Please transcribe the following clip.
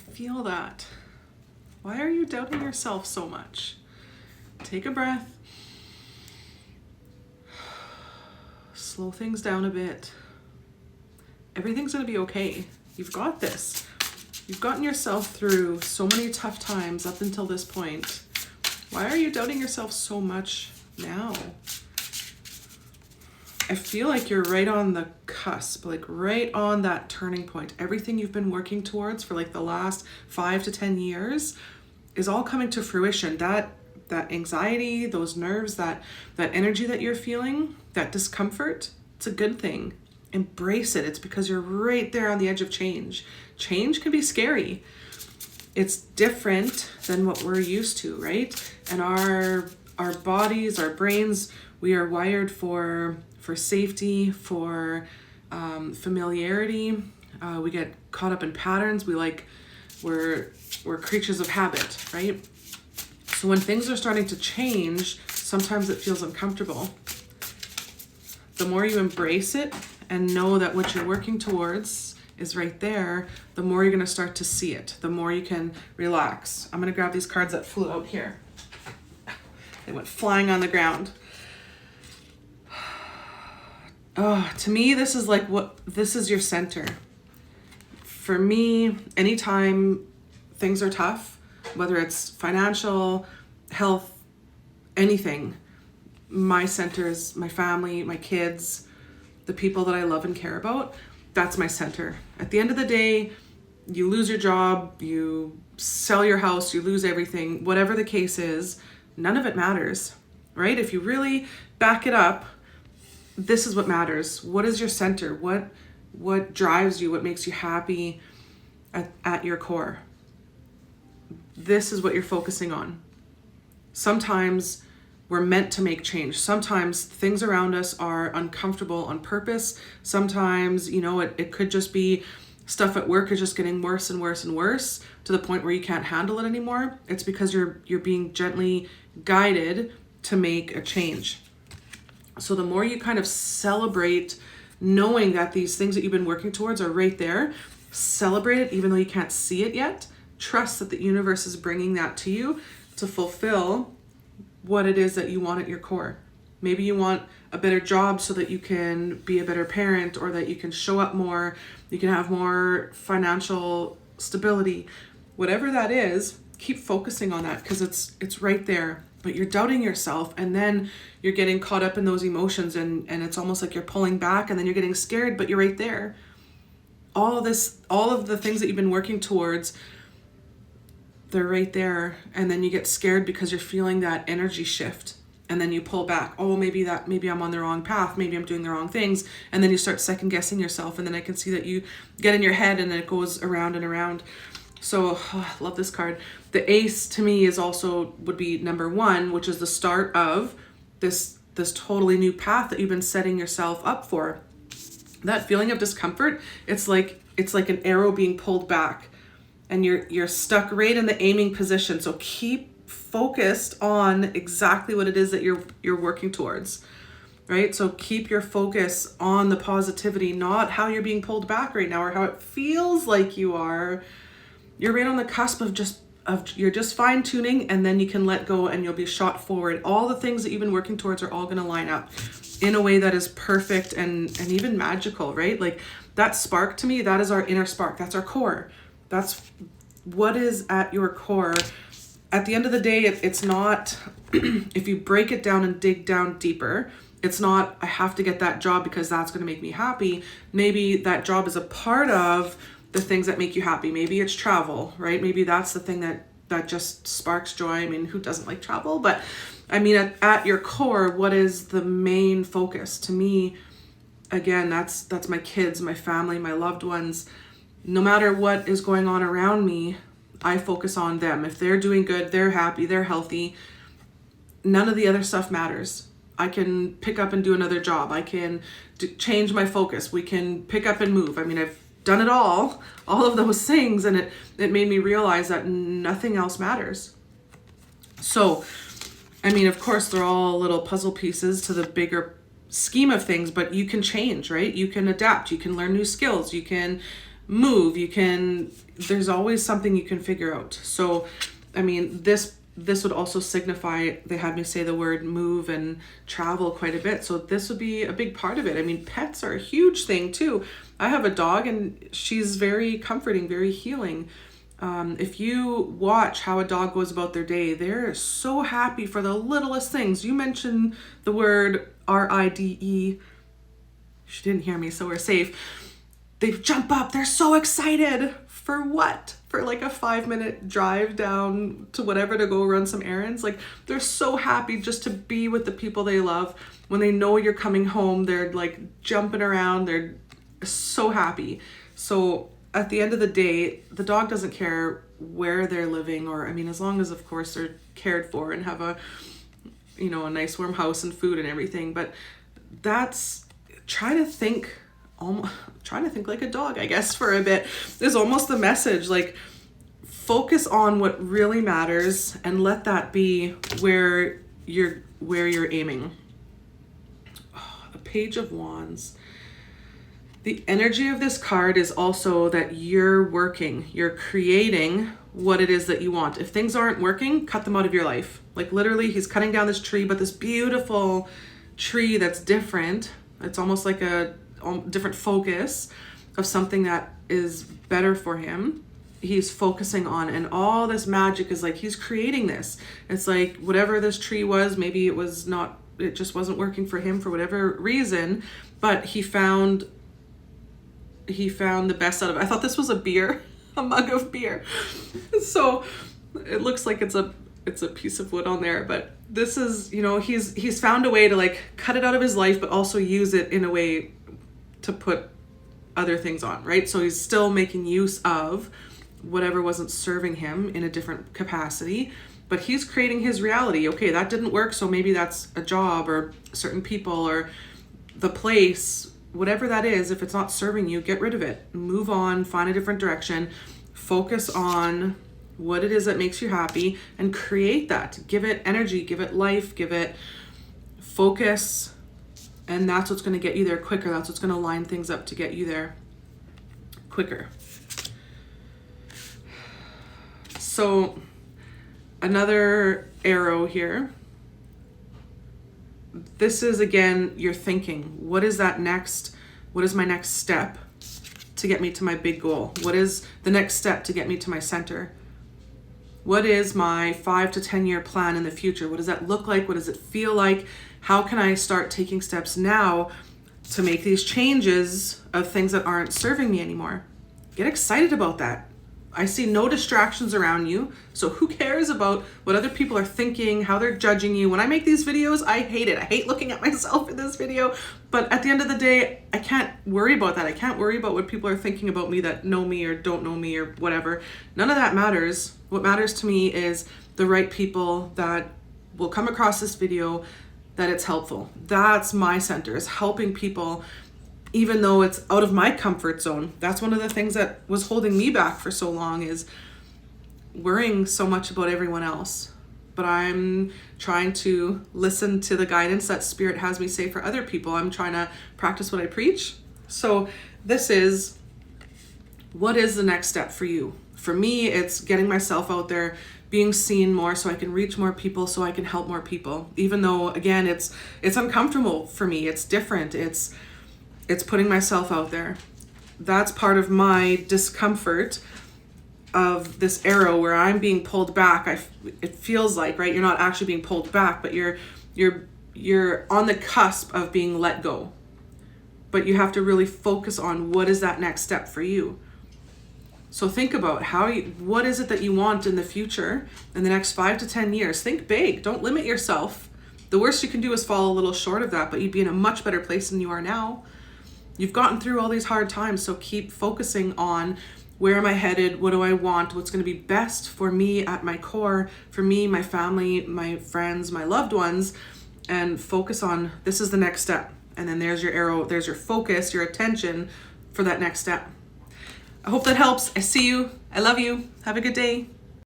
feel that. Why are you doubting yourself so much? Take a breath. Slow things down a bit. Everything's going to be okay. You've got this. You've gotten yourself through so many tough times up until this point. Why are you doubting yourself so much now? I feel like you're right on the cusp, like right on that turning point. Everything you've been working towards for like the last 5 to 10 years is all coming to fruition. That anxiety, those nerves, that energy that you're feeling, that discomfort, it's a good thing. Embrace it. It's because you're right there on the edge of change. Change can be scary. It's different than what we're used to, right? And our bodies, our brains, we are wired for safety, for familiarity. We get caught up in patterns. We're creatures of habit, right? So when things are starting to change, sometimes it feels uncomfortable. The more you embrace it and know that what you're working towards is right there, the more you're going to start to see it, the more you can relax. I'm going to grab these cards that flew out here. They went flying on the ground. Oh, to me, this is your center. For me, anytime things are tough, whether it's financial, health, anything, my center is my family, my kids, the people that I love and care about. That's my center. At the end of the day, you lose your job, you sell your house, you lose everything, whatever the case is, none of it matters, right? If you really back it up, this is what matters. What is your center? What drives you? What makes you happy at your core? This is what you're focusing on. Sometimes we're meant to make change. Sometimes things around us are uncomfortable on purpose. Sometimes, it could just be stuff at work is just getting worse and worse and worse to the point where you can't handle it anymore. It's because you're being gently guided to make a change. So the more you kind of celebrate knowing that these things that you've been working towards are right there, celebrate it even though you can't see it yet. Trust that the universe is bringing that to you to fulfill what it is that you want at your core. Maybe you want a better job so that you can be a better parent, or that you can show up more, you can have more financial stability. Whatever that is, keep focusing on that because it's right there. But you're doubting yourself, and then you're getting caught up in those emotions, and it's almost like you're pulling back, and then you're getting scared, but you're right there. All of the things that you've been working towards, they're right there, and then you get scared because you're feeling that energy shift, and then you pull back. Oh, maybe I'm on the wrong path, maybe I'm doing the wrong things, and then you start second guessing yourself, and then I can see that you get in your head, and then it goes around and around. So I love this card. The Ace to me would be number 1, which is the start of this totally new path that you've been setting yourself up for. That feeling of discomfort, it's like an arrow being pulled back, and you're stuck right in the aiming position. So keep focused on exactly what it is that you're working towards, right? So keep your focus on the positivity, not how you're being pulled back right now or how it feels like you are. You're right on the cusp of you're just fine tuning, and then you can let go and you'll be shot forward. All the things that you've been working towards are all going to line up in a way that is perfect and even magical, right? Like that spark, to me, that is our inner spark. That's our core. That's what is at your core. At the end of the day, it's not, if you break it down and dig down deeper, it's not, I have to get that job because that's going to make me happy. Maybe that job is a part of the things that make you happy. Maybe it's travel, right? Maybe that's the thing that just sparks joy. I mean, who doesn't like travel? But I mean, at your core, what is the main focus? To me, again, that's my kids, my family, my loved ones. No matter what is going on around me, I focus on them. If they're doing good, they're happy, they're healthy, none of the other stuff matters. I can pick up and do another job. I can change my focus. We can pick up and move. I mean, I've done it all of those things, and it made me realize that nothing else matters. So, I mean, of course, they're all little puzzle pieces to the bigger scheme of things, but you can change, right? You can adapt, you can learn new skills, you can move. There's always something you can figure out. So, I mean, this would also signify, they had me say the word move and travel quite a bit. So this would be a big part of it. I mean, pets are a huge thing too. I have a dog and she's very comforting, very healing. If you watch how a dog goes about their day, they're so happy for the littlest things. You mentioned the word RIDE. She didn't hear me, so we're safe. They jump up. They're so excited. For what? For like a 5-minute drive down to whatever to go run some errands. Like, they're so happy just to be with the people they love. When they know you're coming home, they're like jumping around. They're so happy. So at the end of the day, the dog doesn't care where they're living, or, I mean, as long as of course they're cared for and have a nice warm house and food and everything. But that's, trying to think like a dog, I guess, for a bit is almost the message. Like, focus on what really matters and let that be where you're aiming. Oh, the Page of Wands. The energy of this card is also that you're creating what it is that you want. If things aren't working, cut them out of your life. Like, literally, he's cutting down this tree, but this beautiful tree that's different. It's almost like a different focus of something that is better for him. He's focusing on, and all this magic is like, he's creating this. It's like, whatever this tree was, maybe it just wasn't working for him for whatever reason, but he found the best out of it. I thought this was a beer, a mug of beer. So it looks like it's a piece of wood on there, but this is, he's found a way to like cut it out of his life, but also use it in a way to put other things on, right? So he's still making use of whatever wasn't serving him in a different capacity, but he's creating his reality. Okay, that didn't work, so maybe that's a job or certain people or the place, whatever that is. If it's not serving you, get rid of it. Move on, find a different direction, focus on what it is that makes you happy and create that. Give it energy, give it life, give it focus. And that's what's going to get you there quicker. That's what's going to line things up to get you there quicker. So another arrow here. This is, again, you're thinking, what is my next step to get me to my big goal? What is the next step to get me to my center? What is my 5 to 10 year plan in the future? What does that look like? What does it feel like? How can I start taking steps now to make these changes of things that aren't serving me anymore? Get excited about that. I see no distractions around you. So who cares about what other people are thinking, how they're judging you? When I make these videos, I hate it. I hate looking at myself in this video. But at the end of the day, I can't worry about that. I can't worry about what people are thinking about me that know me or don't know me or whatever. None of that matters. What matters to me is the right people that will come across this video, that it's helpful. That's my center, is helping people, even though it's out of my comfort zone. That's one of the things that was holding me back for so long, is worrying so much about everyone else. But I'm trying to listen to the guidance that Spirit has me say for other people. I'm trying to practice what I preach. So this is, what is the next step for you? For me, it's getting myself out there, being seen more so I can reach more people, so I can help more people. Even though, again, it's uncomfortable for me. It's different. It's putting myself out there. That's part of my discomfort of this arrow, where I'm being pulled back. It feels like, right? You're not actually being pulled back, but you're on the cusp of being let go. But you have to really focus on, what is that next step for you? So think about what is it that you want in the future, in the next 5 to 10 years. Think big. Don't limit yourself. The worst you can do is fall a little short of that, but you'd be in a much better place than you are now. You've gotten through all these hard times, so keep focusing on, where am I headed? What do I want? What's going to be best for me at my core, for me, my family, my friends, my loved ones, and focus on, this is the next step. And then there's your arrow, there's your focus, your attention for that next step. I hope that helps. I see you. I love you. Have a good day.